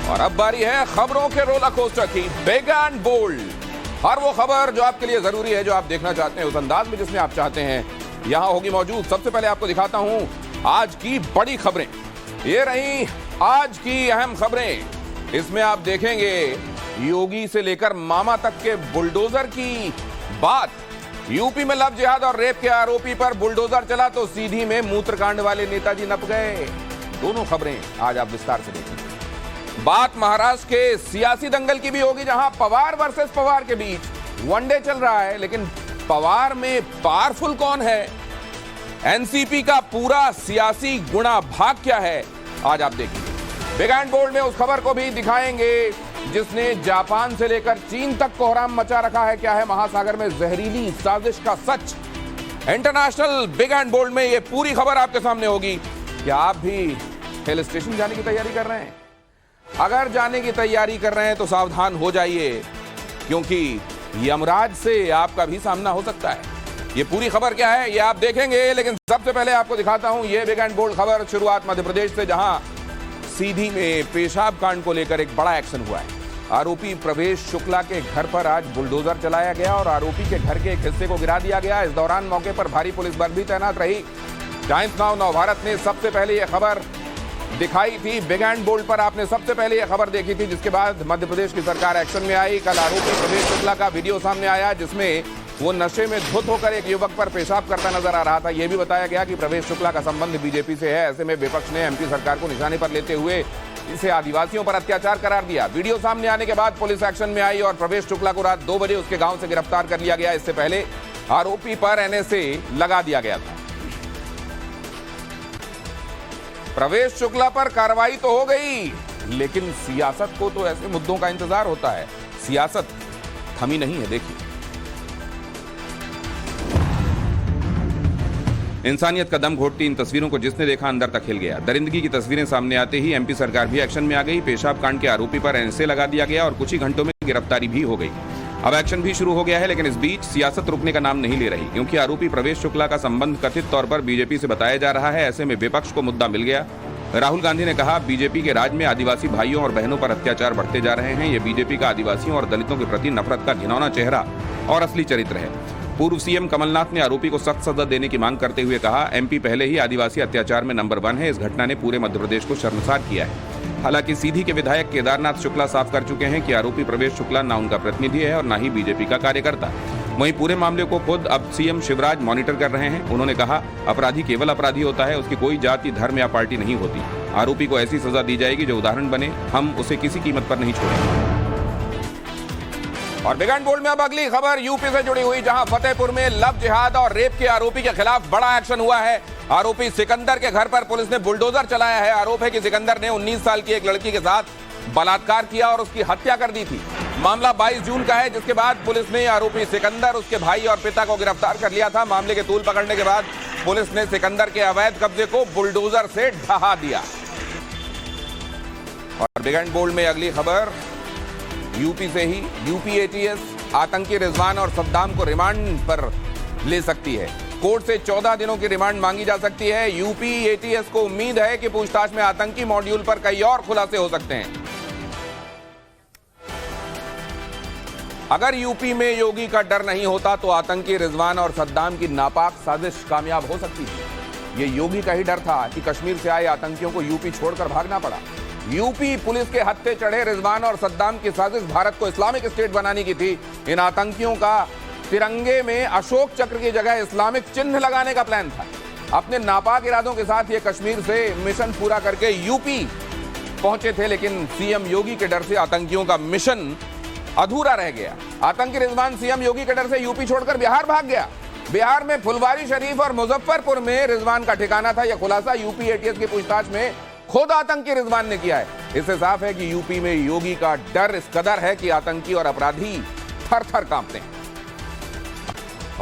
और अब बारी है खबरों के रोलर कोस्टर की। बिग एंड बोल्ड, हर वो खबर जो आपके लिए जरूरी है, जो आप देखना चाहते हैं उस अंदाज में जिसमें आप चाहते हैं, यहां होगी मौजूद। सबसे पहले आपको दिखाता हूं आज की बड़ी खबरें। ये रही आज की अहम खबरें। इसमें आप देखेंगे योगी से लेकर मामा तक के बुलडोजर की बात। यूपी में लव जिहाद और रेप के आरोपी पर बुलडोजर चला तो सीधी में मूत्रकांड वाले नेताजी नप गए। दोनों खबरें आज आप विस्तार से देखेंगे। बात महाराष्ट्र के सियासी दंगल की भी होगी, जहां पवार वर्सेस पवार के बीच वनडे चल रहा है, लेकिन पवार में पावरफुल कौन है, एनसीपी का पूरा सियासी गुणा भाग क्या है, आज आप देखेंगे। बिग एंड बोल्ड में उस खबर को भी दिखाएंगे जिसने जापान से लेकर चीन तक कोहराम मचा रखा है। क्या है महासागर में जहरीली साजिश का सच। इंटरनेशनल बिग एंड बोल्ड में यह पूरी खबर आपके सामने होगी। क्या आप भी हिल स्टेशन जाने की तैयारी कर रहे हैं? अगर जाने की तैयारी कर रहे हैं तो सावधान हो जाइए, क्योंकि यमराज से आपका भी सामना हो सकता है। ये पूरी खबर क्या है ये आप देखेंगे, लेकिन सबसे पहले आपको दिखाता हूं ये बिग एंड बोल्ड खबर। शुरुआत मध्य प्रदेश से, जहां सीधी में पेशाब कांड को लेकर एक बड़ा एक्शन हुआ है। आरोपी प्रवेश शुक्ला के घर पर आज बुलडोजर चलाया गया और आरोपी के घर के एक हिस्से को गिरा दिया गया। इस दौरान मौके पर भारी पुलिस बल भी तैनात रही। टाइम्स नाउ नवभारत ने सबसे पहले यह खबर दिखाई थी। बिग एंड बोल्ड पर आपने सबसे पहले यह खबर देखी थी, जिसके बाद मध्य प्रदेश की सरकार एक्शन में आई। कल आरोपी प्रवेश शुक्ला का वीडियो सामने आया, जिसमें वो नशे में धुत होकर एक युवक पर पेशाब करता नजर आ रहा था। यह भी बताया गया कि प्रवेश शुक्ला का संबंध बीजेपी से है। ऐसे में विपक्ष ने एमपी सरकार को निशाने पर लेते हुए इसे आदिवासियों पर अत्याचार करार दिया। वीडियो सामने आने के बाद पुलिस एक्शन में आई और प्रवेश शुक्ला को रात 2 बजे उसके गांव से गिरफ्तार कर लिया गया। इससे पहले आरोपी पर एनएसए लगा दिया गया था। प्रवेश शुक्ला पर कार्रवाई तो हो गई, लेकिन सियासत को तो ऐसे मुद्दों का इंतजार होता है। सियासत थमी नहीं है। देखिए, इंसानियत का दम घोटती इन तस्वीरों को जिसने देखा अंदर तक हिल गया। दरिंदगी की तस्वीरें सामने आते ही एमपी सरकार भी एक्शन में आ गई। पेशाब कांड के आरोपी पर एनएसए लगा दिया गया और कुछ ही घंटों में गिरफ्तारी भी हो गई। अब एक्शन भी शुरू हो गया है, लेकिन इस बीच सियासत रुकने का नाम नहीं ले रही, क्योंकि आरोपी प्रवेश शुक्ला का संबंध कथित तौर पर बीजेपी से बताया जा रहा है। ऐसे में विपक्ष को मुद्दा मिल गया। राहुल गांधी ने कहा, बीजेपी के राज में आदिवासी भाइयों और बहनों पर अत्याचार बढ़ते जा रहे हैं। ये बीजेपी का आदिवासियों और दलितों के प्रति नफरत का घिनौना चेहरा और असली चरित्र है। पूर्व सीएम कमलनाथ ने आरोपी को सख्त सजा देने की मांग करते हुए कहा, एमपी पहले ही आदिवासी अत्याचार में नंबर 1 है। इस घटना ने पूरे मध्य प्रदेश को शर्मसार किया है। हालांकि सीधी के विधायक केदारनाथ शुक्ला साफ कर चुके हैं कि आरोपी प्रवेश शुक्ला ना उनका प्रतिनिधि है और ना ही बीजेपी का कार्यकर्ता। वहीं पूरे मामले को खुद अब सीएम शिवराज मॉनिटर कर रहे हैं। उन्होंने कहा, अपराधी केवल अपराधी होता है, उसकी कोई जाति, धर्म या पार्टी नहीं होती। आरोपी को ऐसी सजा दी जाएगी जो उदाहरण बने। हम उसे किसी कीमत पर नहीं छोड़ेंगे। और बिग एंड बोल्ड में अब अगली खबर यूपी से जुड़ी हुई, जहां फतेहपुर में लव जिहाद और रेप के आरोपी के खिलाफ बड़ा एक्शन हुआ है। आरोपी सिकंदर के घर पर पुलिस ने बुलडोजर चलाया है। आरोप है कि सिकंदर ने 19 साल की एक लड़की के साथ बलात्कार किया और उसकी हत्या कर दी थी। मामला 22 जून का है, जिसके बाद पुलिस ने आरोपी सिकंदर, उसके भाई और पिता को गिरफ्तार कर लिया था। मामले के तूल पकड़ने के बाद पुलिस ने सिकंदर के अवैध कब्जे को बुलडोजर से ढहा दिया। और बिग एंड बोल्ड में अगली खबर यूपी से ही। यूपी एटीएस आतंकी रिजवान और सद्दाम को रिमांड पर ले सकती है। कोर्ट से 14 दिनों की रिमांड मांगी जा सकती है। यूपी एटीएस को उम्मीद है कि पूछताछ में आतंकी मॉड्यूल पर कई और खुलासे हो सकते हैं। अगर यूपी में योगी का डर नहीं होता तो आतंकी रिजवान और सद्दाम की नापाक साजिश कामयाब हो सकती थी। ये योगी का ही डर था कि कश्मीर से आए आतंकियों को यूपी छोड़कर भागना पड़ा। यूपी पुलिस के हत्थे चढ़े रिजवान और सद्दाम की साजिश भारत को इस्लामिक स्टेट बनाने की थी। इन आतंकियों का तिरंगे में अशोक चक्र की जगह इस्लामिक चिन्ह लगाने का प्लान था। अपने नापाक इरादों के साथ ये कश्मीर से मिशन पूरा करके यूपी पहुंचे थे, लेकिन सीएम योगी के डर से आतंकियों का मिशन अधूरा रह गया। आतंकी रिजवान सीएम योगी के डर से यूपी छोड़कर बिहार भाग गया। बिहार में फुलवारी शरीफ और मुजफ्फरपुर में रिजवान का ठिकाना था। यह खुलासा यूपी एटीएस की पूछताछ में खुद आतंकी रिजवान ने किया है। इससे साफ है कि यूपी में योगी का डर इस कदर है कि आतंकी और अपराधी थर थर कांपते हैं।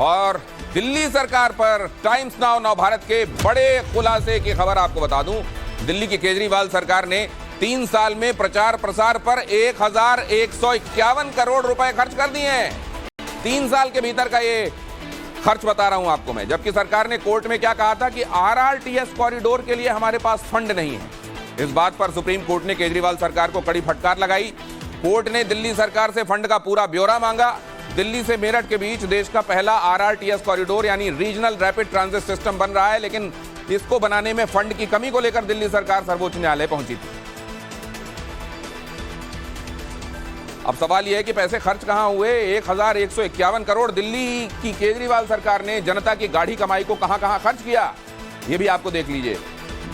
और दिल्ली सरकार पर टाइम्स नाउ नवभारत के बड़े खुलासे की खबर आपको बता दूं। दिल्ली की केजरीवाल सरकार ने 3 साल में प्रचार प्रसार पर 1151 करोड़ रुपए खर्च कर दिए हैं। 3 साल के भीतर का ये खर्च बता रहा हूं आपको मैं। जबकि सरकार ने कोर्ट में क्या कहा था कि आरआरटीएस कॉरिडोर के लिए हमारे पास फंड नहीं है। इस बात पर सुप्रीम कोर्ट ने केजरीवाल सरकार को कड़ी फटकार लगाई। कोर्ट ने दिल्ली सरकार से फंड का पूरा ब्यौरा मांगा। दिल्ली से मेरठ के बीच देश का पहला आरआरटीएस कॉरिडोर यानी रीजनल रैपिड ट्रांजिट सिस्टम बन रहा है, लेकिन इसको बनाने में फंड की कमी को लेकर दिल्ली सरकार सर्वोच्च न्यायालय पहुंची थी। अब सवाल यह है कि पैसे खर्च कहां हुए। 1151 करोड़ दिल्ली की केजरीवाल सरकार ने जनता की गाढ़ी कमाई को कहां खर्च किया, यह भी आपको देख लीजिए।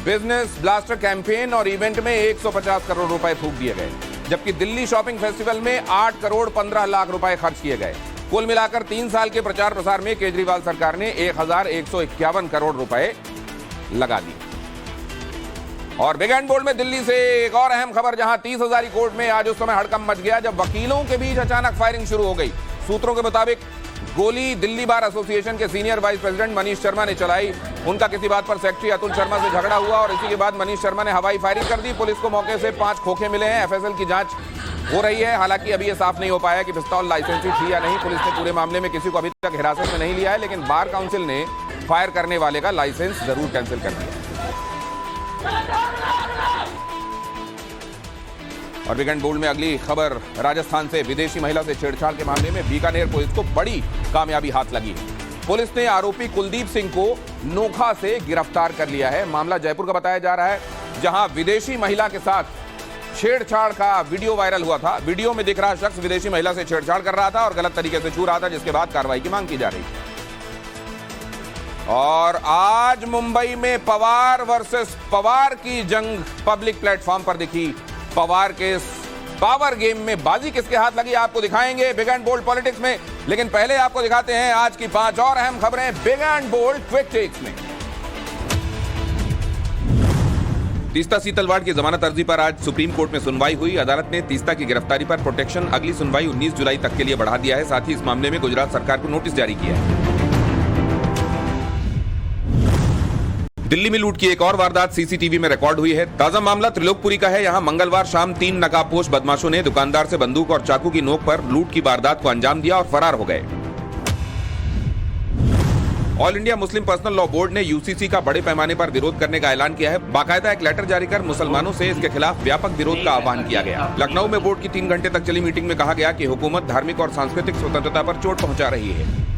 बिजनेस ब्लास्टर कैंपेन और इवेंट में 150 करोड़ रुपए फूंक दिए गए, जबकि दिल्ली शॉपिंग फेस्टिवल में 8 करोड़ 15 लाख रुपए खर्च किए गए। कुल मिलाकर 3 साल के प्रचार प्रसार में केजरीवाल सरकार ने 1151 करोड़ रुपए लगा दिए। और बिग एंड बोल्ड में दिल्ली से एक और अहम खबर, जहां 30,000 कोर्ट में आज उस समय हड़कंप मच गया जब वकीलों के बीच अचानक फायरिंग शुरू हो गई। सूत्रों के मुताबिक गोली दिल्ली बार एसोसिएशन के senior vice president Manish Sharma ने चलाई। उनका किसी बात पर सेक्रेटरी अतुल शर्मा से झगड़ा हुआ और इसी के बाद मनीष शर्मा ने हवाई फायरिंग कर दी। पुलिस को मौके से 5 खोखे मिले हैं। एफएसएल की जांच हो रही है। हालांकि अभी यह साफ नहीं हो पाया कि पिस्तौल लाइसेंसी थी या नहीं। पुलिस ने पूरे मामले में किसी को अभी तक हिरासत में नहीं लिया है, लेकिन बार काउंसिल ने फायर करने वाले का लाइसेंस जरूर कैंसिल कर दिया। और बिग एंड बोल्ड में अगली खबर, राजस्थान से विदेशी महिला से छेड़छाड़ के मामले में बीकानेर पुलिस को बड़ी कामयाबी हाथ लगी। पुलिस ने आरोपी कुलदीप सिंह को नोखा से गिरफ्तार कर लिया है। मामला जयपुर का बताया जा रहा है, जहां विदेशी महिला के साथ छेड़छाड़ का वीडियो वायरल हुआ था। वीडियो में दिख रहा शख्स विदेशी महिला से छेड़छाड़ कर रहा था और गलत तरीके से छू रहा था, जिसके बाद कार्रवाई की मांग की जा रही है। और आज मुंबई में पवार वर्सेस पवार की जंग पब्लिक प्लेटफॉर्म पर दिखी। पवार के पावर गेम में बाजी किसके हाथ लगी आपको दिखाएंगे बिग एंड बोल्ड पॉलिटिक्स में, लेकिन पहले आपको दिखाते हैं आज की 5 और अहम खबरें big and bold quick takes में। तीस्ता सीतलवाड़ की जमानत अर्जी पर आज सुप्रीम कोर्ट में सुनवाई हुई। अदालत ने तीस्ता की गिरफ्तारी पर प्रोटेक्शन अगली सुनवाई 19 जुलाई तक के लिए बढ़ा दिया है। साथ ही इस मामले में गुजरात सरकार को नोटिस जारी किया है। दिल्ली में लूट की एक और वारदात सीसीटीवी में रिकॉर्ड हुई है। ताजा मामला त्रिलोकपुरी का है। यहां मंगलवार शाम 3 नकाबपोश बदमाशों ने दुकानदार से बंदूक और चाकू की नोक पर लूट की वारदात को अंजाम दिया और फरार हो गए। All India Muslim personal law board ने यूसीसी का बड़े पैमाने पर विरोध करने का ऐलान किया है। बाकायदा एक लेटर जारी कर मुसलमानों से इसके खिलाफ व्यापक विरोध का आह्वान किया गया। लखनऊ में बोर्ड की 3 घंटे तक चली मीटिंग में कहा गया कि हुकूमत धार्मिक और सांस्कृतिक स्वतंत्रता पर चोट पहुंचा रही है।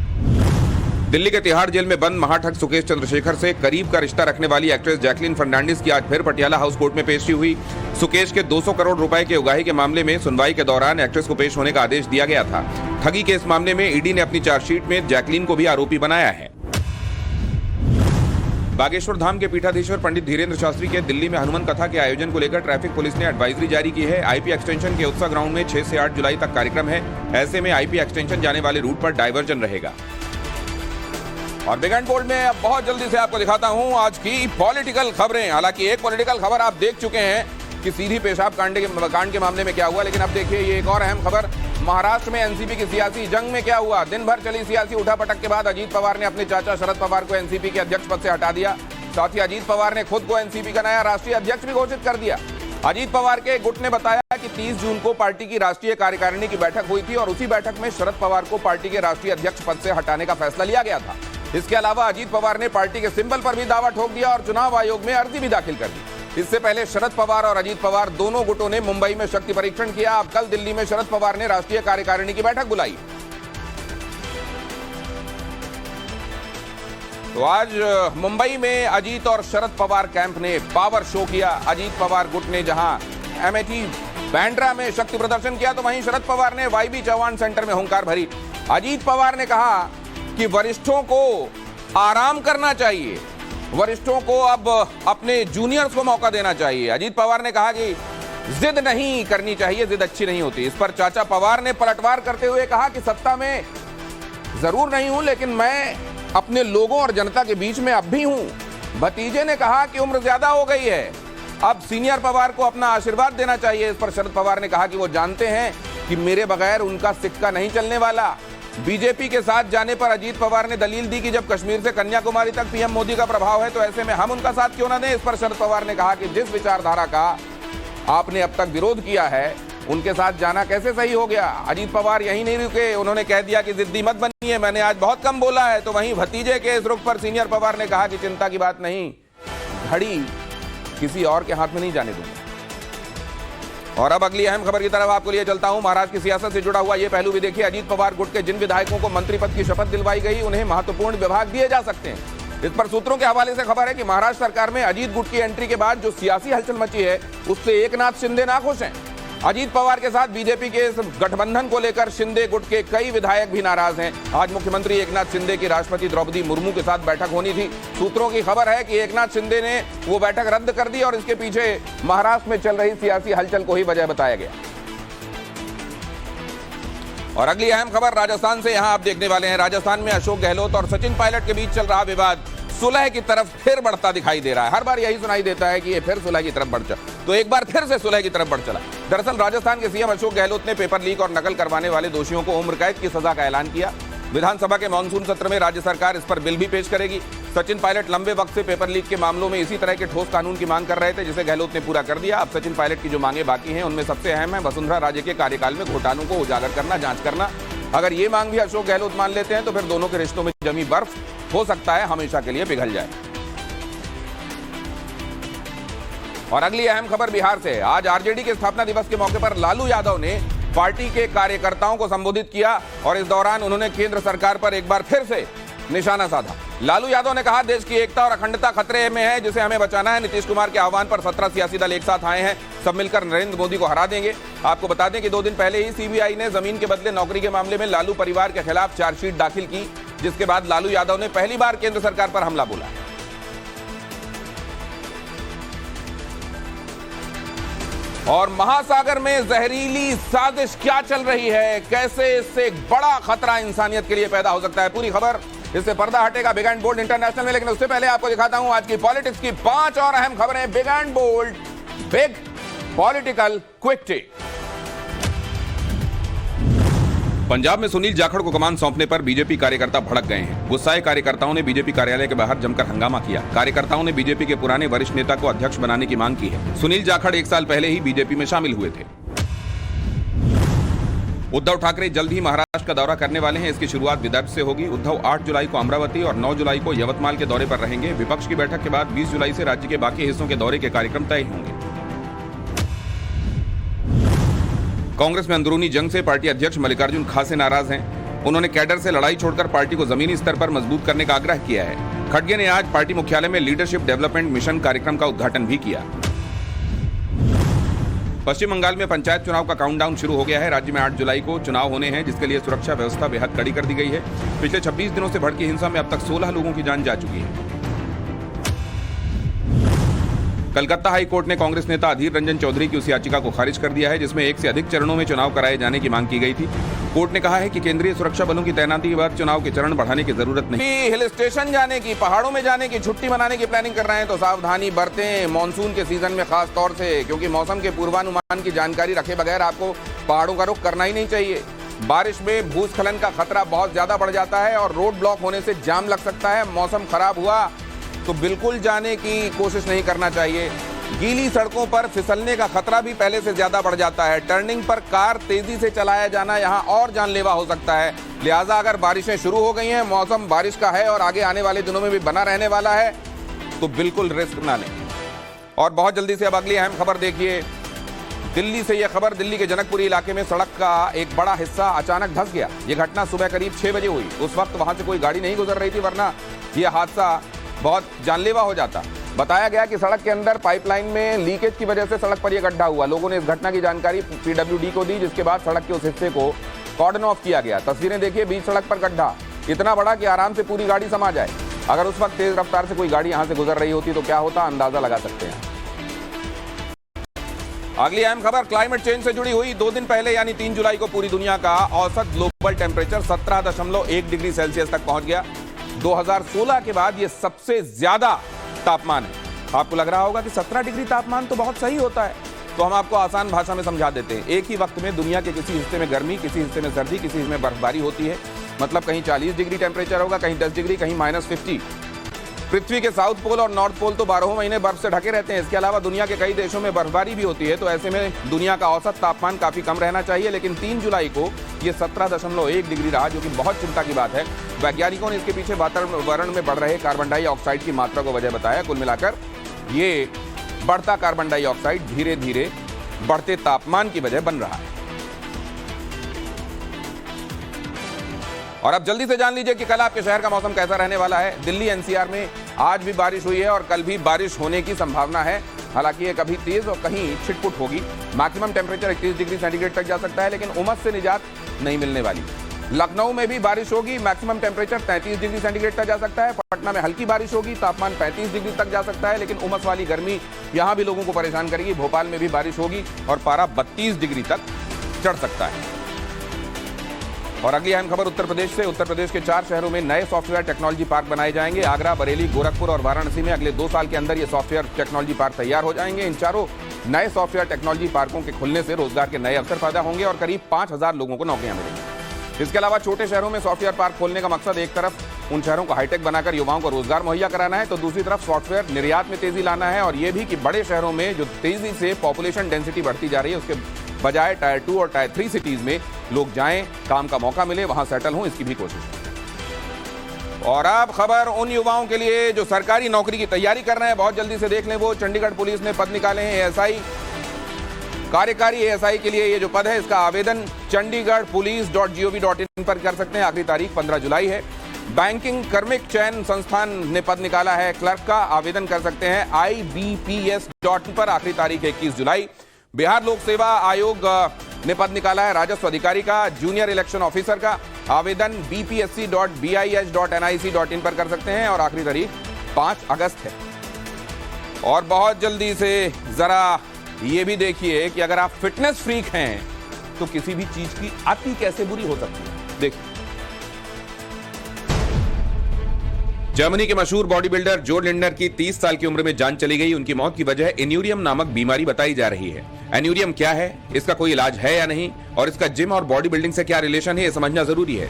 दिल्ली के तिहाड़ जेल में बंद महाठग सुकेश चंद्रशेखर से करीब का रिश्ता रखने वाली एक्ट्रेस जैकलीन फर्नांडिस की आज फिर पटियाला हाउस कोर्ट में पेशी हुई। सुकेश के 200 करोड़ रुपए के उगाही के मामले में सुनवाई के दौरान एक्ट्रेस को पेश होने का आदेश दिया गया था। ठगी के इस मामले में ईडी ने अपनी चार्जशीट में जैकलीन को भी आरोपी बनाया है। बागेश्वर धाम के पीठाधीश्वर पंडित धीरेन्द्र शास्त्री के दिल्ली में हनुमान कथा के आयोजन को लेकर ट्रैफिक पुलिस ने एडवाइजरी जारी की है। आईपी एक्सटेंशन के उत्सव ग्राउंड में 6 से 8 जुलाई तक कार्यक्रम है। ऐसे में आईपी एक्सटेंशन जाने वाले रूट पर डायवर्जन रहेगा। और बिग एंड बोल्ड में अब बहुत जल्दी से आपको दिखाता हूं आज की पॉलिटिकल खबरें। हालांकि एक पॉलिटिकल खबर आप देख चुके हैं कि सीधी पेशाब कांड के मामले में क्या हुआ, लेकिन अब देखिए ये एक और अहम खबर। महाराष्ट्र में एनसीपी की सियासी जंग में क्या हुआ। दिन भर चली सियासी उठापटक के बाद अजीत पवार ने अपने चाचा शरद पवार को एनसीपी के अध्यक्ष पद से हटा दिया। साथ ही अजीत पवार ने खुद को एनसीपी का नया राष्ट्रीय अध्यक्ष भी घोषित कर दिया। अजीत पवार के गुट ने बताया कि 30 जून को पार्टी की राष्ट्रीय कार्यकारिणी की बैठक हुई थी और उसी बैठक में शरद पवार को पार्टी के राष्ट्रीय अध्यक्ष पद से हटाने का फैसला लिया गया था। इसके अलावा अजीत पवार ने पार्टी के सिंबल पर भी दावा ठोक दिया और चुनाव आयोग में अर्जी भी दाखिल कर दी। इससे पहले शरद पवार और अजीत पवार दोनों गुटों ने मुंबई में शक्ति परीक्षण किया। अब कल दिल्ली में शरद पवार ने राष्ट्रीय कार्यकारिणी की बैठक बुलाई। तो आज मुंबई में अजीत और शरद पवार कैंप ने पावर शो किया। अजीत पवार गुट ने जहां अमेठी बांद्रा में शक्ति प्रदर्शन किया, तो वहीं शरद पवार ने वाईबी चौहान सेंटर में हुंकार भरी। अजीत पवार ने कहा कि वरिष्ठों को आराम करना चाहिए, वरिष्ठों को अब अपने जूनियर्स को मौका देना चाहिए। अजीत पवार ने कहा कि जिद नहीं करनी चाहिए, जिद अच्छी नहीं होती। इस पर चाचा पवार ने पलटवार करते हुए कहा कि सत्ता में जरूर नहीं हूं, लेकिन मैं अपने लोगों और जनता के बीच में अब भी हूं। भतीजे ने कहा कि उम्र ज्यादा हो गई है, अब सीनियर पवार को अपना आशीर्वाद देना चाहिए। इस पर शरद पवार ने कहा कि वो जानते हैं कि मेरे बगैर उनका सिक्का नहीं चलने वाला। बीजेपी के साथ जाने पर अजीत पवार ने दलील दी कि जब कश्मीर से कन्याकुमारी तक पीएम मोदी का प्रभाव है, तो ऐसे में हम उनका साथ क्यों ना दें। इस पर शरद पवार ने कहा कि जिस विचारधारा का आपने अब तक विरोध किया है, उनके साथ जाना कैसे सही हो गया। अजीत पवार यही नहीं रुके, उन्होंने कह दिया कि जिद्दी मत बनिए, मैंने आज बहुत कम बोला है। तो वहीं भतीजे के इस रुख पर सीनियर पवार ने कहा कि चिंता की बात नहीं, घड़ी किसी और के हाथ में नहीं जाने दूंगा। और अब अगली अहम खबर की तरफ आपको लिए चलता हूं। महाराष्ट्र की सियासत से जुड़ा हुआ ये पहलू भी देखिए। अजीत पवार गुट के जिन विधायकों को मंत्री पद की शपथ दिलवाई गई, उन्हें महत्वपूर्ण विभाग दिए जा सकते हैं। इस पर सूत्रों के हवाले से खबर है कि महाराष्ट्र सरकार में अजीत गुट की एंट्री के बाद जो सियासी हलचल मची है, उससे एकनाथ शिंदे नाखुश हैं। अजीत पवार के साथ बीजेपी के इस गठबंधन को लेकर शिंदे गुट के कई विधायक भी नाराज हैं। आज मुख्यमंत्री एकनाथ शिंदे की राष्ट्रपति द्रौपदी मुर्मू के साथ बैठक होनी थी। सूत्रों की खबर है कि एकनाथ शिंदे ने वो बैठक रद्द कर दी और इसके पीछे महाराष्ट्र में चल रही सियासी हलचल को ही वजह बताया गया। और अगली अहम खबर राजस्थान से यहां आप देखने वाले हैं। राजस्थान में अशोक गहलोत और सचिन पायलट के बीच चल रहा विवाद सुलह की तरफ फिर बढ़ता दिखाई दे रहा है। हर बार यही सुनाई देता है कि ये फिर सुलह की तरफ बढ़ चला, तो एक बार फिर से सुलह की तरफ बढ़ चला। दरअसल राजस्थान के सीएम अशोक गहलोत ने पेपर लीक और नकल करवाने वाले दोषियों को उम्र कैद की सजा का ऐलान किया। विधानसभा के मानसून सत्र में राज्य सरकार इस पर बिल भी पेश करेगी। सचिन पायलट लंबे वक्त से पेपर लीक के मामलों में इसी तरह के ठोस कानून की मांग कर रहे थे, जिसे गहलोत ने पूरा कर दिया। अब सचिन पायलट की जो मांगे बाकी हैं, उनमें सबसे अहम है वसुंधरा राजे के कार्यकाल में घोटालों को उजागर करना, जांच करना। अगर ये मांग भी अशोक गहलोत मान लेते हैं तो फिर दोनों के रिश्तों में जमी बर्फ हो सकता है हमेशा के लिए पिघल जाए। और अगली अहम खबर बिहार से। आज आरजेडी के स्थापना दिवस के मौके पर लालू यादव ने पार्टी के कार्यकर्ताओं को संबोधित किया और इस दौरान उन्होंने केंद्र सरकार पर एक बार फिर से निशाना साधा। लालू यादव ने कहा, देश की एकता और अखंडता खतरे में है, जिसे हमें बचाना है। नीतीश कुमार के आह्वान पर 17 सियासी दल एक साथ आए हैं। सब मिलकर नरेंद्र मोदी को हरा देंगे। आपको बता दें कि 2 दिन पहले ही सीबीआई ने जमीन के बदले नौकरी के मामले में लालू परिवार के खिलाफ चार्जशीट दाखिल की, जिसके बाद लालू यादव ने पहली बार केंद्र सरकार पर हमला बोला। और महासागर में जहरीली साजिश क्या चल रही है, कैसे इससे एक बड़ा खतरा इंसानियत के लिए पैदा हो सकता है, पूरी खबर इससे पर्दा हटेगा बिग एंड बोल्ड इंटरनेशनल में। लेकिन उससे पहले आपको दिखाता हूं आज की पॉलिटिक्स की 5 और अहम खबरें। Big and bold, big political quick take. Punjab में सुनील जाखड़ को कमान सौंपने पर बीजेपी कार्यकर्ता भड़क गए हैं। गुस्साए कार्यकर्ताओं ने बीजेपी कार्यालय के बाहर जमकर हंगामा किया। कार्यकर्ताओं ने बीजेपी के पुराने वरिष्ठ नेता को अध्यक्ष बनाने की मांग की है। सुनील जाखड़ 1 साल पहले ही बीजेपी में शामिल हुए थे। उद्धव ठाकरे जल्द ही महाराष्ट्र का दौरा करने वाले हैं। इसकी शुरुआत विदर्भ से होगी। उद्धव 8 जुलाई को अमरावती और 9 जुलाई को यवतमाल के दौरे पर रहेंगे। विपक्ष की बैठक के बाद 20 जुलाई से राज्य के बाकी हिस्सों के दौरे के कार्यक्रम तय होंगे। कांग्रेस में अंदरूनी जंग से पार्टी अध्यक्ष मल्लिकार्जुन खासे नाराज हैं। उन्होंने कैडर से लड़ाई छोड़कर पार्टी को जमीनी स्तर पर मजबूत करने का आग्रह किया है। खड़गे ने आज पार्टी मुख्यालय में लीडरशिप डेवलपमेंट मिशन कार्यक्रम का उद्घाटन भी किया। पश्चिम बंगाल में पंचायत चुनाव का काउंटडाउन शुरू हो गया है। राज्य में 8 जुलाई को चुनाव होने हैं, जिसके लिए सुरक्षा व्यवस्था बेहद कड़ी कर दी गई है। पिछले 26 दिनों से भड़की हिंसा में अब तक 16 लोगों की जान जा चुकी है। कलकत्ता हाई कोर्ट ने कांग्रेस नेता अधीर रंजन चौधरी की उस याचिका को खारिज कर दिया है, जिसमें 1 से अधिक चरणों में चुनाव कराए जाने की मांग की गई थी। कोर्ट ने कहा है कि केंद्रीय सुरक्षा बलों की तैनाती के बाद चुनाव के चरण बढ़ाने की जरूरत नहीं। हिल स्टेशन जाने की, पहाड़ों में जाने की, छुट्टी मनाने की प्लानिंग कर रहे हैं तो सावधानी बरतें मानसून के सीजन में, खास तौर से, क्योंकि मौसम के पूर्वानुमान की जानकारी रखे बगैर आपको पहाड़ों का रुख करना ही नहीं चाहिए। बारिश में भूस्खलन का खतरा बहुत ज्यादा बढ़ जाता है और रोड ब्लॉक होने से जाम लग सकता है। मौसम खराब हुआ तो बिल्कुल जाने की कोशिश नहीं करना चाहिए। गीली सड़कों पर फिसलने का खतरा भी पहले से ज्यादा बढ़ जाता है। टर्निंग पर कार तेजी से चलाया जाना यहां और जानलेवा हो सकता है। लिहाजा अगर बारिशें शुरू हो गई हैं, मौसम बारिश का है और आगे आने वाले दिनों में भी बना रहने वाला है, तो बिल्कुल रिस्क ना लें। और बहुत जल्दी से अब अगली अहम खबर देखिए। दिल्ली से यह खबर, दिल्ली के जनकपुरी इलाके में सड़क का एक बड़ा हिस्सा अचानक धंस गया। यह घटना सुबह करीब 6 बजे हुई। उस वक्त वहां से कोई गाड़ी नहीं गुजर रही थी, वरना यह हादसा बहुत जानलेवा हो जाता। बताया गया कि सड़क के अंदर पाइपलाइन में लीकेज की वजह से सड़क पर यह गड्ढा हुआ। लोगों ने इस घटना की जानकारी पीडब्ल्यूडी को दी, जिसके बाद सड़क के उस हिस्से को कॉर्डन ऑफ किया गया। तस्वीरें देखिए, बीच सड़क पर गड्ढा इतना बड़ा कि आराम से पूरी गाड़ी समा जाए। अगर उस वक्त तेज रफ्तार से कोई गाड़ी यहां से गुजर रही होती तो क्या होता, अंदाजा लगा सकते हैं। अगली अहम खबर क्लाइमेट चेंज से जुड़ी हुई। 2 दिन पहले यानी 3 जुलाई को पूरी दुनिया का औसत ग्लोबल टेम्परेचर 17.1 डिग्री सेल्सियस तक पहुंच गया। 2016 के बाद यह सबसे ज्यादा तापमान है। आपको लग रहा होगा कि 17 डिग्री तापमान तो बहुत सही होता है, तो हम आपको आसान भाषा में समझा देते हैं। एक ही वक्त में दुनिया के किसी हिस्से में गर्मी, किसी हिस्से में सर्दी, किसी हिस्से में बर्फबारी होती है। मतलब कहीं 40 डिग्री टेम्परेचर होगा, कहीं 10 डिग्री, कहीं -50। पृथ्वी के साउथ पोल और नॉर्थ पोल तो 12 महीने बर्फ से ढके रहते हैं। इसके अलावा दुनिया के कई देशों में बर्फबारी भी होती है, तो ऐसे में दुनिया का औसत तापमान काफी कम रहना चाहिए। लेकिन 3 जुलाई को ये 17.1 डिग्री रहा, जो कि बहुत चिंता की बात है। वैज्ञानिकों ने इसके पीछे वातावरण में बढ़ रहे कार्बन डाइऑक्साइड की मात्रा को वजह बताया। कुल मिलाकर ये बढ़ता कार्बन डाइऑक्साइड धीरे धीरे बढ़ते तापमान की वजह बन रहा है। और अब जल्दी से जान लीजिए कि कल आपके शहर का मौसम कैसा रहने वाला है। दिल्ली एनसीआर में आज भी बारिश हुई है और कल भी बारिश होने की संभावना है। हालांकि ये कभी तेज और कहीं छिटपुट होगी। मैक्सिमम टेम्परेचर 31 डिग्री सेंटीग्रेड तक जा सकता है, लेकिन उमस से निजात नहीं मिलने वाली। लखनऊ में भी बारिश होगी, मैक्सिमम टेम्परेचर 33 डिग्री सेंटीग्रेड तक जा सकता है। पटना में हल्की बारिश होगी, तापमान 35 डिग्री तक जा सकता है, लेकिन उमस वाली गर्मी यहां भी लोगों को परेशान करेगी। भोपाल में भी बारिश होगी और पारा 32 डिग्री तक चढ़ सकता है। और अगली अहम खबर उत्तर प्रदेश से। उत्तर प्रदेश के 4 शहरों में नए सॉफ्टवेयर टेक्नोलॉजी पार्क बनाए जाएंगे। आगरा, बरेली, गोरखपुर और वाराणसी में अगले 2 साल के अंदर ये सॉफ्टवेयर टेक्नोलॉजी पार्क तैयार हो जाएंगे। इन चारों नए सॉफ्टवेयर टेक्नोलॉजी पार्कों के खुलने से रोजगार के नए अवसर पैदा होंगे और करीब 5000 लोगों को नौकरियां मिलेंगी। इसके अलावा छोटे शहरों में सॉफ्टवेयर पार्क खोलने का मकसद एक तरफ उन शहरों को हाईटेक बनाकर युवाओं को रोजगार मुहैया कराना है, तो दूसरी तरफ सॉफ्टवेयर निर्यात में तेजी लाना है। और ये भी कि बड़े शहरों में जो तेजी से पॉपुलेशन डेंसिटी बढ़ती जा रही है, उसके बजाय टायर 2 और टायर 3 सिटीज में लोग जाएं, काम का मौका मिले, वहां सेटल हों, इसकी भी कोशिश है। और अब खबर उन युवाओं के लिए जो सरकारी नौकरी की तैयारी कर रहे हैं, बहुत जल्दी से देख लें वो। चंडीगढ़ पुलिस ने पद निकाले हैं एएसआई, कार्यकारी एएसआई के लिए ये जो पद है, इसका आवेदन chandigarhpolice.gov.in पर कर सकते हैं। आखिरी तारीख 15 जुलाई है। बैंकिंग कर्मिक चयन संस्थान ने पद निकाला है क्लर्क का, आवेदन कर सकते हैं IBPS.in पर। आखिरी तारीख 21 जुलाई। बिहार लोक सेवा आयोग ने पद निकाला है राजस्व अधिकारी का, जूनियर इलेक्शन ऑफिसर का, आवेदन bpsc.bis.nic.in पर कर सकते हैं और आखिरी तारीख 5 अगस्त है। और बहुत जल्दी से जरा ये भी देखिए कि अगर आप फिटनेस फ्रीक हैं तो किसी भी चीज की अति कैसे बुरी हो सकती है। देखिए, जर्मनी के मशहूर बॉडी बिल्डर जो लिंडनर की 30 साल की उम्र में जान चली गई। उनकी मौत की वजह एन्यूरियम नामक बीमारी बताई जा रही है। एन्यूरियम क्या है, इसका कोई इलाज है या नहीं, और इसका जिम और बॉडी बिल्डिंग से क्या रिलेशन है, यह समझना जरूरी है।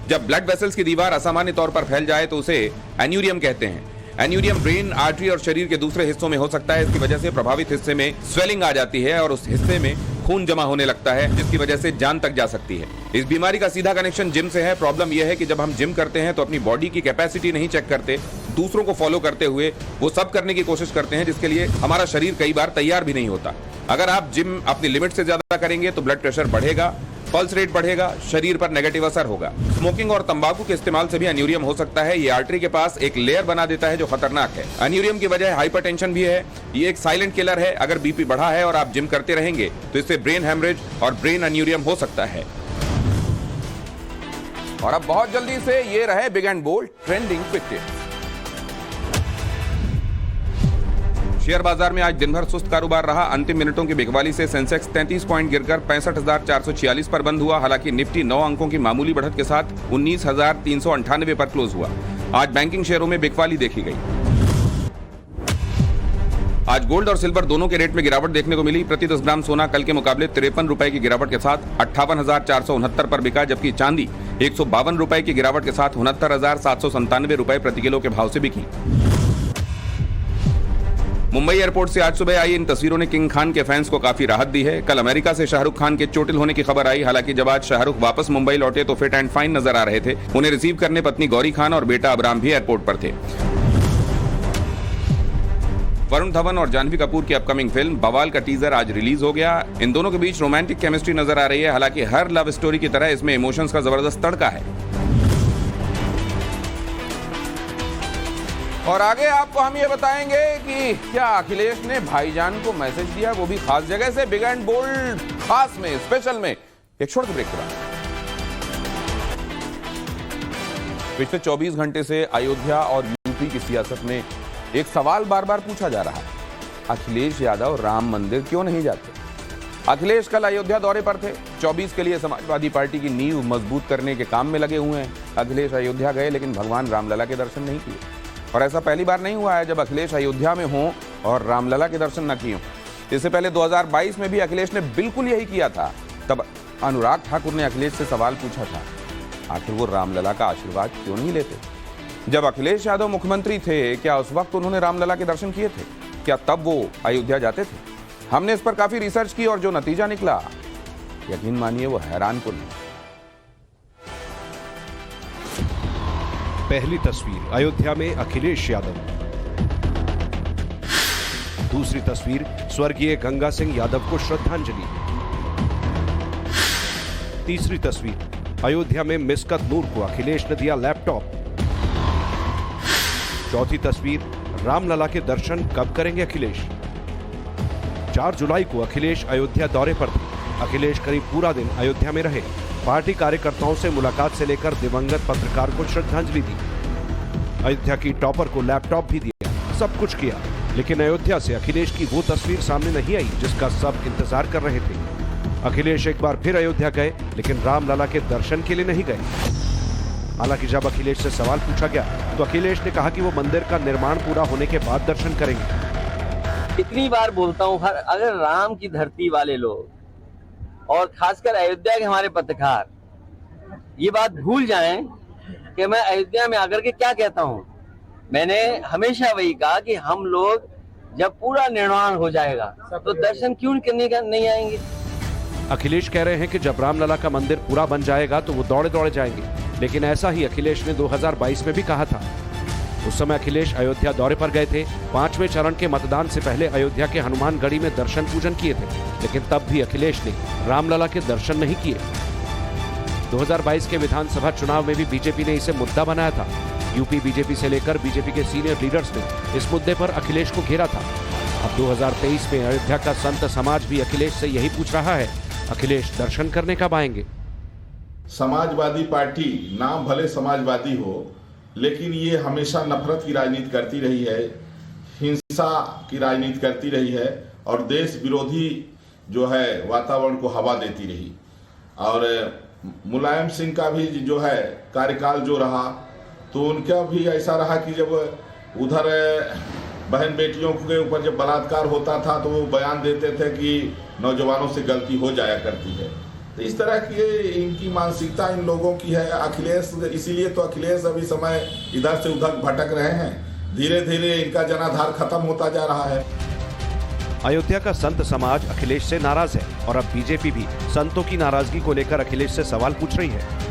जब ब्लड वेसल्स की दीवार असामान्य तौर पर फैल जाए तो उसे एन्यूरियम कहते हैं। एन्यूरियम ब्रेन, आर्टरी और शरीर के दूसरे हिस्सों में हो सकता है। इसकी वजह से प्रभावित हिस्से में स्वेलिंग आ जाती है और उस हिस्से में खून जमा होने लगता है, जिसकी वजह से जान तक जा सकती है। इस बीमारी का सीधा कनेक्शन जिम से है। प्रॉब्लम यह है कि जब हम जिम करते हैं तो अपनी बॉडी की कैपेसिटी नहीं चेक करते, दूसरों को फॉलो करते हुए वो सब करने की कोशिश करते हैं जिसके लिए हमारा शरीर कई बार तैयार भी नहीं होता। अगर आप जिम अपनी लिमिट से ज्यादा करेंगे तो ब्लड प्रेशर बढ़ेगा, पल्स रेट बढ़ेगा, शरीर पर नेगेटिव असर होगा। स्मोकिंग और तंबाकू के इस्तेमाल से भी एन्यूरियम हो सकता है। ये आर्टरी के पास एक लेयर बना देता है जो खतरनाक है। एन्यूरियम की वजह हाइपरटेंशन भी है। ये एक साइलेंट किलर है। अगर बीपी बढ़ा है और आप जिम करते रहेंगे तो इससे ब्रेन हेमरेज और ब्रेन एन्यूरियम हो सकता है। और अब बहुत जल्दी से ये रहे big and bold trending picture. Share बाजार में आज दिन भर सुस्त कारोबार रहा। अंतिम मिनटों की बिकवाली से सेंसेक्स 33 पॉइंट गिरकर 65,446 पर बंद हुआ। हालांकि निफ्टी 9 अंकों की मामूली बढ़त के साथ 19,398 पर क्लोज हुआ। आज बैंकिंग शेयरों में बिकवाली देखी गई। आज गोल्ड और सिल्वर दोनों के रेट में गिरावट देखने को मिली। प्रति 10 ग्राम सोना कल के मुकाबले 53 रुपए की गिरावट के साथ 58,469 पर बिका, जबकि चांदी 152 रुपए की गिरावट के साथ 69,797 रुपए प्रति किलो के भाव से बिकी। मुंबई एयरपोर्ट से आज सुबह आई इन तस्वीरों ने किंग खान के फैंस को काफी राहत दी है। कल अमेरिका से शाहरुख खान के चोटिल होने की खबर आई। हालांकि जब आज शाहरुख वापस मुंबई लौटे तो फिट एंड फाइन नजर आ रहे थे। उन्हें रिसीव करने पत्नी गौरी खान और बेटा अबराम भी एयरपोर्ट पर थे। वरुण धवन और जानवी कपूर की अपकमिंग फिल्म बवाल का टीजर आज रिलीज हो गया। इन दोनों के बीच रोमांटिक केमिस्ट्री नजर आ रही है। हालांकि हर लव स्टोरी की तरह इसमें इमोशंस का जबरदस्त तड़का है। और आगे आपको हम ये बताएंगे कि क्या अखिलेश ने भाईजान को मैसेज दिया, वो भी खास जगह से। बिग एंड बोल्ड खास में, स्पेशल में, एक छोटे ब्रेक के बाद। पिछले 24 घंटे से अयोध्या और यूपी की सियासत में एक सवाल बार बार पूछा जा रहा है, अखिलेश यादव राम मंदिर क्यों नहीं जाते। अखिलेश कल अयोध्या दौरे पर थे। 24 के लिए समाजवादी पार्टी की नींव मजबूत करने के काम में लगे हुए हैं। अखिलेश अयोध्या गए लेकिन भगवान रामलला के दर्शन नहीं किए। और ऐसा पहली बार नहीं हुआ है जब अखिलेश अयोध्या में हों और रामलला के दर्शन न किए हों। इससे पहले 2022 में भी अखिलेश ने बिल्कुल यही किया था। तब अनुराग ठाकुर ने अखिलेश से सवाल पूछा था, आखिर वो रामलला का आशीर्वाद क्यों नहीं लेते। जब अखिलेश यादव मुख्यमंत्री थे, क्या उस वक्त उन्होंने रामलला के दर्शन किए थे? क्या तब वो अयोध्या जाते थे? हमने इस पर काफी रिसर्च की और जो नतीजा निकला, यकीन मानिए वो हैरान कुन। पहली तस्वीर अयोध्या में अखिलेश यादव। दूसरी तस्वीर स्वर्गीय गंगा सिंह यादव को श्रद्धांजलि। तीसरी तस्वीर अयोध्या में मिस्कत नूर को अखिलेश ने दिया लैपटॉप। चौथी तस्वीर रामलला के दर्शन कब करेंगे अखिलेश। 4 जुलाई को अखिलेश अयोध्या दौरे पर थे। अखिलेश करीब पूरा दिन अयोध्या में रहे। पार्टी कार्यकर्ताओं से मुलाकात से लेकर दिवंगत पत्रकार को श्रद्धांजलि दी। अयोध्या की टॉपर को लैपटॉप भी दिया, सब कुछ किया, लेकिन अयोध्या से अखिलेश की वो तस्वीर सामने नहीं आई जिसका सब इंतजार कर रहे थे। अखिलेश एक बार फिर अयोध्या गए, लेकिन रामलला के दर्शन के लिए नहीं गए। हालांकि जब अखिलेश से सवाल पूछा गया तो अखिलेश ने कहा कि वो मंदिर का निर्माण पूरा होने के बाद दर्शन करेंगे। इतनी बार बोलता हूँ, अगर राम की धरती वाले लोग और खासकर अयोध्या के हमारे पत्रकार ये बात भूल जाएं कि मैं अयोध्या में आकर के क्या कहता हूँ। मैंने हमेशा वही कहा कि हम लोग जब पूरा निर्माण हो जाएगा तो दर्शन क्यों करने का नहीं आएंगे। अखिलेश कह रहे हैं कि जब रामलला का मंदिर पूरा बन जाएगा तो वो दौड़े दौड़े जाएंगे, लेकिन ऐसा ही अखिलेश ने 2022 में भी कहा था। उस समय अखिलेश अयोध्या दौरे पर गए थे। 5वें चरण के मतदान से पहले अयोध्या के हनुमानगढ़ी में दर्शन पूजन किए थे, लेकिन तब भी अखिलेश ने रामलला के दर्शन नहीं किए। 2022 के विधानसभा चुनाव में भी बीजेपी ने इसे मुद्दा बनाया था। यूपी बीजेपी से लेकर बीजेपी के सीनियर लीडर्स ने इस मुद्दे पर अखिलेश को घेरा था। अब 2023 में अयोध्या का संत समाज भी अखिलेश से यही पूछ रहा है, अखिलेश दर्शन करने कब आएंगे। समाजवादी पार्टी नाम भले समाजवादी हो, लेकिन ये हमेशा नफरत की राजनीति करती रही है, हिंसा की राजनीति करती रही है और देश विरोधी जो है वातावरण को हवा देती रही। और मुलायम सिंह का भी जो है कार्यकाल जो रहा तो उनका भी ऐसा रहा कि जब उधर बहन बेटियों के ऊपर जब बलात्कार होता था तो वो बयान देते थे कि नौजवानों से गलती हो जाया करती है। तो इस तरह की इनकी मानसिकता इन लोगों की है। अखिलेश, इसीलिए तो अखिलेश अभी समय इधर से उधर भटक रहे हैं। धीरे धीरे इनका जनाधार खत्म होता जा रहा है। अयोध्या का संत समाज अखिलेश से नाराज है और अब बीजेपी भी संतों की नाराजगी को लेकर अखिलेश से सवाल पूछ रही है।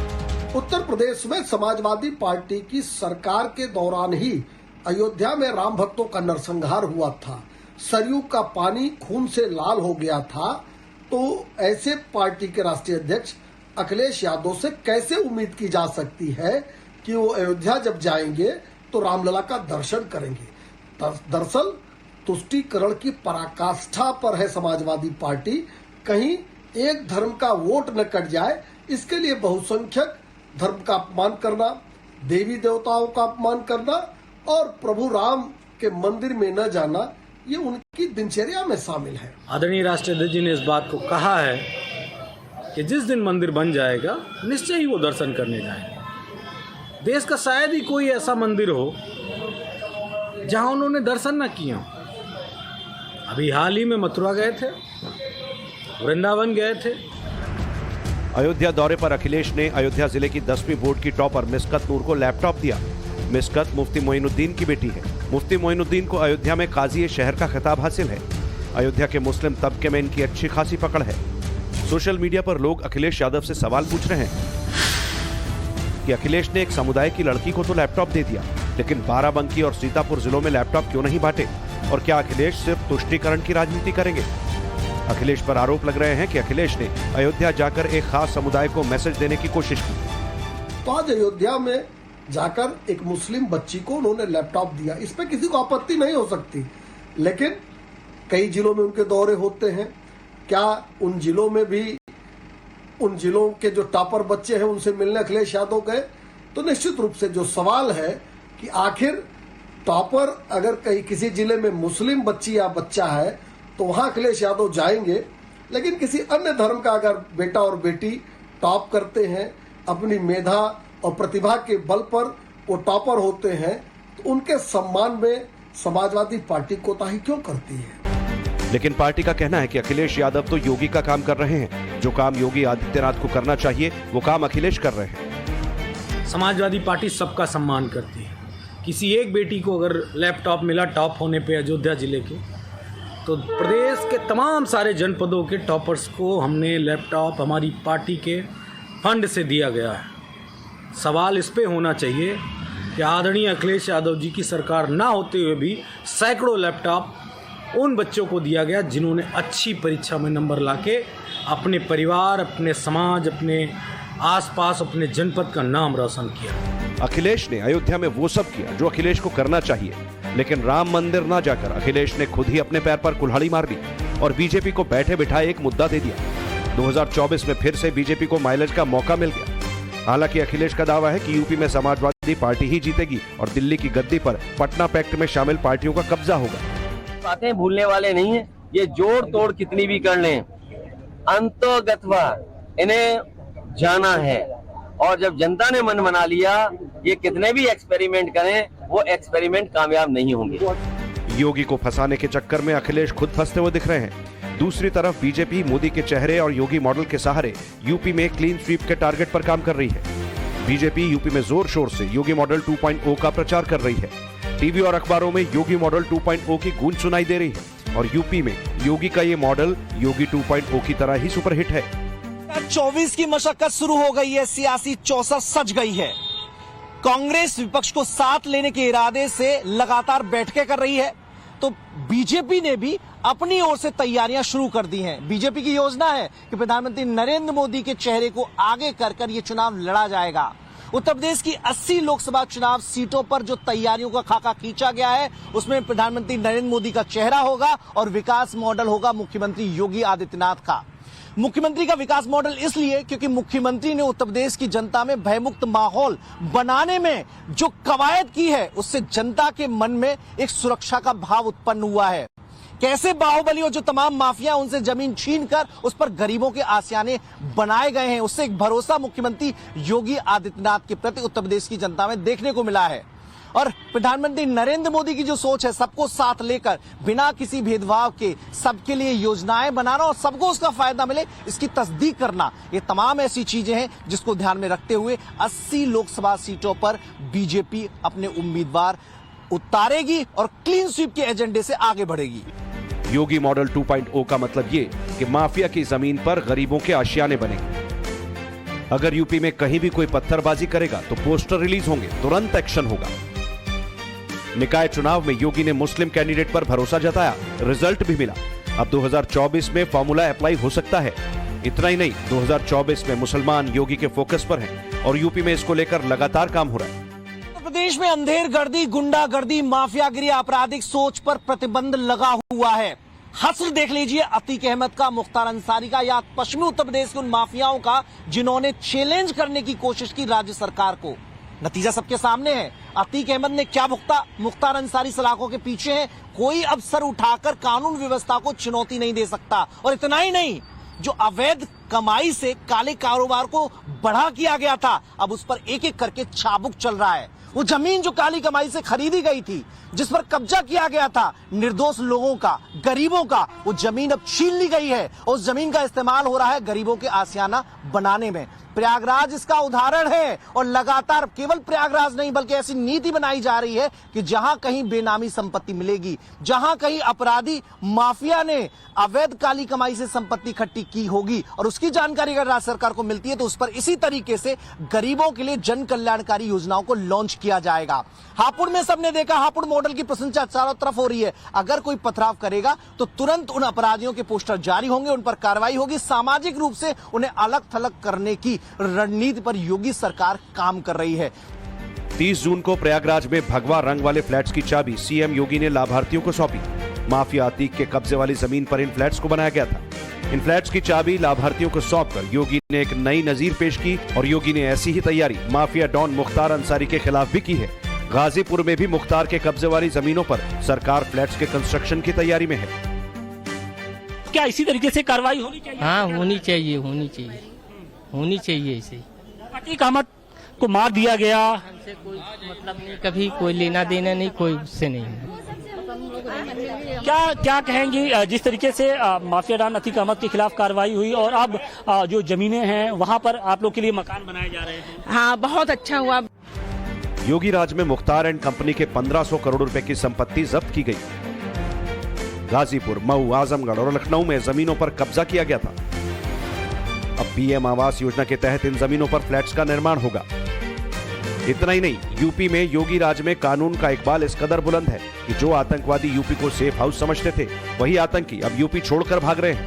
उत्तर प्रदेश में समाजवादी पार्टी की सरकार के दौरान ही अयोध्या में राम भक्तों का नरसंहार हुआ था। सरयू का पानी खून से लाल हो गया था। तो ऐसे पार्टी के राष्ट्रीय अध्यक्ष अखिलेश यादव से कैसे उम्मीद की जा सकती है कि वो अयोध्या जब जाएंगे तो रामलला का दर्शन करेंगे। दरअसल तुष्टीकरण की पराकाष्ठा पर है समाजवादी पार्टी। कहीं एक धर्म का वोट न कट जाए, इसके लिए बहुसंख्यक धर्म का अपमान करना, देवी देवताओं का अपमान करना और प्रभु राम के मंदिर में न जाना, ये उनकी दिनचर्या में शामिल है। आदरणीय राष्ट्रीय अध्यक्ष जी ने इस बात को कहा है कि जिस दिन मंदिर बन जाएगा निश्चय ही वो दर्शन करने जाएंगे। देश का शायद ही कोई ऐसा मंदिर हो जहां उन्होंने दर्शन न किया। अभी हाल ही में मथुरा गए थे, वृंदावन गए थे। अयोध्या दौरे पर अखिलेश ने अयोध्या जिले की 10वीं बोर्ड की टॉपर मिस्कत नूर को लैपटॉप दिया। मिस्कत मुफ्ती मोइनुद्दीन की बेटी है। मुफ्ती मोइनुद्दीन को अयोध्या में काजी शहर का खिताब हासिल है। अयोध्या के मुस्लिम तबके में इनकी अच्छी खासी पकड़ है। सोशल मीडिया पर लोग अखिलेश यादव से सवाल पूछ रहे हैं कि अखिलेश ने एक समुदाय की लड़की को तो लैपटॉप दे दिया, लेकिन बाराबंकी और सीतापुर जिलों में लैपटॉप क्यों नहीं बांटे, और क्या अखिलेश सिर्फ तुष्टीकरण की राजनीति करेंगे। अखिलेश पर आरोप लग रहे हैं कि अखिलेश ने अयोध्या जाकर एक खास समुदाय को मैसेज देने की कोशिश की। तो आज अयोध्या में जाकर एक मुस्लिम बच्ची को उन्होंने लैपटॉप दिया, इस पे किसी को आपत्ति नहीं हो सकती, लेकिन कई जिलों में उनके दौरे होते हैं। क्या उन जिलों में भी उन जिलों के जो टॉपर बच्चे हैं उनसे मिलने अखिलेश यादव गए? तो निश्चित रूप से जो सवाल है कि आखिर टॉपर अगर कहीं किसी जिले में मुस्लिम बच्ची या बच्चा है तो वहां अखिलेश यादव जाएंगे, लेकिन किसी अन्य धर्म का अगर बेटा और बेटी टॉप करते हैं, अपनी मेधा और प्रतिभा के बल पर वो टॉपर होते हैं, तो उनके सम्मान में समाजवादी पार्टी कोताही क्यों करती है। लेकिन पार्टी का कहना है कि अखिलेश यादव तो योगी का काम कर रहे हैं। जो काम योगी आदित्यनाथ को करना चाहिए वो काम अखिलेश कर रहे हैं। समाजवादी पार्टी सबका सम्मान करती है। किसी एक बेटी को अगर लैपटॉप मिला टॉप होने पे अयोध्या जिले के, तो प्रदेश के तमाम सारे जनपदों के टॉपर्स को हमने लैपटॉप हमारी पार्टी के फंड से दिया गया है। सवाल इस पे होना चाहिए कि आदरणीय अखिलेश यादव जी की सरकार ना होते हुए भी सैकड़ों लैपटॉप उन बच्चों को दिया गया जिन्होंने अच्छी परीक्षा में नंबर लाके अपने परिवार, अपने समाज, अपने आसपास, अपने जनपद का नाम रोशन किया। अखिलेश ने अयोध्या में वो सब किया जो अखिलेश को करना चाहिए, लेकिन राम मंदिर ना जाकर अखिलेश ने खुद ही अपने पैर पर कुल्हाड़ी मार दी और बीजेपी को बैठे बिठाए एक मुद्दा दे दिया। 2024 में फिर से बीजेपी को माइलेज का मौका मिल गया। हालांकि अखिलेश का दावा है कि यूपी में समाजवादी पार्टी ही जीतेगी और दिल्ली की गद्दी पर पटना पैक्ट में शामिल पार्टियों का कब्जा होगा। बातें भूलने वाले नहीं है। ये जोड़ तोड़ कितनी भी कर लें, अंतोगत्वा इन्हें जाना है। और जब जनता ने मन बना लिया, ये कितने भी एक्सपेरिमेंट करें, वो एक्सपेरिमेंट कामयाब नहीं होंगे। योगी को फंसाने के चक्कर में अखिलेश खुद फंसते हुए दिख रहे हैं। दूसरी तरफ बीजेपी मोदी के चेहरे और योगी मॉडल के सहारे यूपी में क्लीन स्वीप के टारगेट पर काम कर रही है। बीजेपी यूपी में जोर शोर से योगी मॉडल 2.0 का प्रचार कर रही है। टीवी और अखबारों में योगी मॉडल 2.0 की गूंज सुनाई दे रही है और यूपी में योगी का ये मॉडल योगी 2.0 की तरह ही सुपरहिट है। 24 की मशक्कत शुरू हो गई है, सियासी चौसर सज गई है। कांग्रेस विपक्ष को साथ लेने के इरादे से लगातार बैठकें कर रही है, तो बीजेपी ने भी अपनी ओर से तैयारियां शुरू कर दी हैं। बीजेपी की योजना है कि प्रधानमंत्री नरेंद्र मोदी के चेहरे को आगे कर ये चुनाव लड़ा जाएगा। उत्तर प्रदेश की 80 लोकसभा चुनाव सीटों पर जो तैयारियों का खाका खींचा गया है, उसमें प्रधानमंत्री नरेंद्र मोदी का चेहरा होगा और विकास मॉडल होगा मुख्यमंत्री योगी आदित्यनाथ का। मुख्यमंत्री का विकास मॉडल इसलिए क्योंकि मुख्यमंत्री ने उत्तर प्रदेश की जनता में भयमुक्त माहौल बनाने में जो कवायद की है, उससे जनता के मन में एक सुरक्षा का भाव उत्पन्न हुआ है। कैसे बाहुबली और जो तमाम माफिया उनसे जमीन छीनकर उस पर गरीबों के आशियाने बनाए गए हैं, उससे एक भरोसा मुख्यमंत्री योगी आदित्यनाथ के प्रति उत्तर प्रदेश की जनता में देखने को मिला है। और प्रधानमंत्री नरेंद्र मोदी की जो सोच है, सबको साथ लेकर बिना किसी भेदभाव के सबके लिए योजनाएं बनाना और सबको उसका फायदा मिले, इसकी तस्दीक करना, ये तमाम ऐसी चीजें हैं जिसको ध्यान में रखते हुए 80 लोकसभा सीटों पर बीजेपी अपने उम्मीदवार उतारेगी और क्लीन स्वीप के एजेंडे से आगे बढ़ेगी। योगी मॉडल 2.0 का मतलब ये कि माफिया की जमीन पर गरीबों के आशियाने बनेंगे। अगर यूपी में कहीं भी कोई पत्थरबाजी करेगा तो पोस्टर रिलीज होंगे, तुरंत एक्शन होगा। निकाय चुनाव में योगी ने मुस्लिम कैंडिडेट पर भरोसा जताया, रिजल्ट भी मिला। अब 2024 में फॉर्मूला अप्लाई हो सकता है। इतना ही नहीं, 2024 में मुसलमान योगी के फोकस पर हैं और यूपी में इसको लेकर लगातार काम हो रहा है। प्रदेश में अंधेरगर्दी, गुंडागर्दी, माफियागिरी, आपराधिक सोच पर प्रतिबंध लगा हुआ है। हस्र देख लीजिए अतीक अहमद का, मुख्तार अंसारी का, या पश्चिमी उत्तर प्रदेश के उन माफियाओं का जिन्होंने चैलेंज करने की कोशिश की राज्य सरकार को। नतीजा सबके सामने है। अतीक अहमद ने क्या भुगता, मुख्तार अंसारी सलाखों के पीछे है। कोई अब सर उठाकर कानून व्यवस्था को चुनौती नहीं दे सकता। और इतना ही नहीं, जो अवैध कमाई से काले कारोबार को बढ़ा किया गया था, अब उस पर एक एक करके चाबुक चल रहा है। वो जमीन जो काली कमाई से खरीदी गई थी, जिस पर कब्जा किया गया था निर्दोष लोगों का, गरीबों का, वो जमीन अब छीन ली गई है और उस जमीन का इस्तेमाल हो रहा है गरीबों के आशियाना बनाने में। प्रयागराज इसका उदाहरण है और लगातार केवल प्रयागराज नहीं बल्कि ऐसी नीति बनाई जा रही है कि जहां कहीं बेनामी संपत्ति मिलेगी, जहां कहीं अपराधी माफिया ने अवैध काली कमाई से संपत्ति इकट्ठी की होगी और उसकी जानकारी अगर राज्य सरकार को मिलती है तो उस पर इसी तरीके से गरीबों के लिए जन कल्याणकारी योजनाओं को लॉन्च किया जाएगा। हापुड़ में सबने देखा, हापुड़ मॉडल की प्रशंसा चारों तरफ हो रही है। अगर कोई पथराव करेगा तो तुरंत उन अपराधियों के पोस्टर जारी होंगे, उन पर कार्रवाई होगी। सामाजिक रूप से उन्हें अलग थलग करने की रणनीति पर योगी सरकार काम कर रही है। 30 जून को प्रयागराज में भगवा रंग वाले फ्लैट्स की चाबी सीएम योगी ने लाभार्थियों को सौंपी। माफिया अतीक के कब्जे वाली जमीन पर इन फ्लैट्स को बनाया गया था। इन फ्लैट्स की चाबी लाभार्थियों को सौंपकर योगी ने एक नई नजीर पेश की और योगी ने ऐसी ही तैयारी माफिया डॉन मुख्तार अंसारी के खिलाफ भी की है। गाजीपुर में भी मुख्तार के कब्जे वाली जमीनों पर सरकार फ्लैट्स के कंस्ट्रक्शन की तैयारी में है। क्या इसी तरीके से कार्रवाई होनी चाहिए? हाँ, होनी चाहिए ऐसे। अतीक अहमद को मार दिया गया, हमसे कोई मतलब नहीं, कभी कोई लेना देना नहीं, कोई उससे नहीं। क्या कहेंगी जिस तरीके से माफिया डॉन अतीक अहमद के खिलाफ कार्रवाई हुई और अब जो जमीनें हैं वहां पर आप लोग के लिए मकान बनाए जा रहे हैं? हाँ, बहुत अच्छा हुआ। योगी राज में मुख्तार एंड कंपनी के 1500 करोड़ रुपए की संपत्ति जब्त की गई। गाजीपुर, मऊ, आजमगढ़ और लखनऊ में जमीनों पर कब्जा किया गया था। अब पीएम आवास योजना के तहत इन जमीनों पर फ्लैट्स का निर्माण होगा। इतना ही नहीं, यूपी में योगी राज में कानून का इकबाल इस कदर बुलंद है कि जो आतंकवादी यूपी को सेफ हाउस समझते थे, वही आतंकी अब यूपी छोड़कर भाग रहे हैं।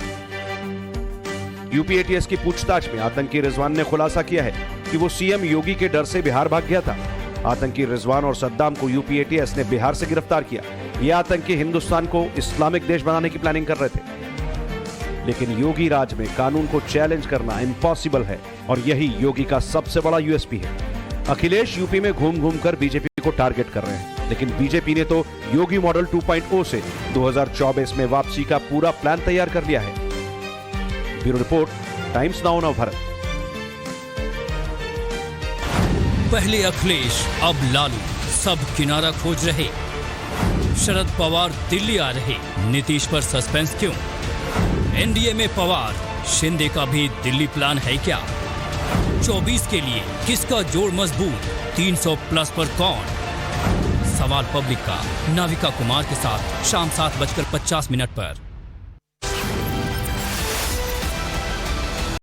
यूपी एटीएस की पूछताछ में आतंकी रिजवान ने खुलासा किया है कि वो सीएम योगी के डर से बिहार भाग गया था। आतंकी रिजवान और सद्दाम को यूपी एटीएस ने बिहार से गिरफ्तार किया। ये आतंकी हिंदुस्तान को इस्लामिक देश बनाने की प्लानिंग कर रहे थे। लेकिन योगी राज में कानून को चैलेंज करना इम्पॉसिबल है और यही योगी का सबसे बड़ा यूएसपी है। अखिलेश यूपी में घूम घूम कर बीजेपी को टारगेट कर रहे हैं, लेकिन बीजेपी ने तो योगी मॉडल 2.0 से 2024 में वापसी का पूरा प्लान तैयार कर लिया है। Bureau report, times now Navbharat. पहले अखिलेश, अब लालू, सब किनारा खोज रहे। शरद पवार दिल्ली आ रहे, नीतीश पर सस्पेंस क्यों? एनडीए में पवार, शिंदे का भी दिल्ली प्लान है क्या? 24 के लिए किसका जोड़ मजबूत? 300+ पर कौन? सवाल पब्लिक का नाविका कुमार के साथ शाम 7:50 पर।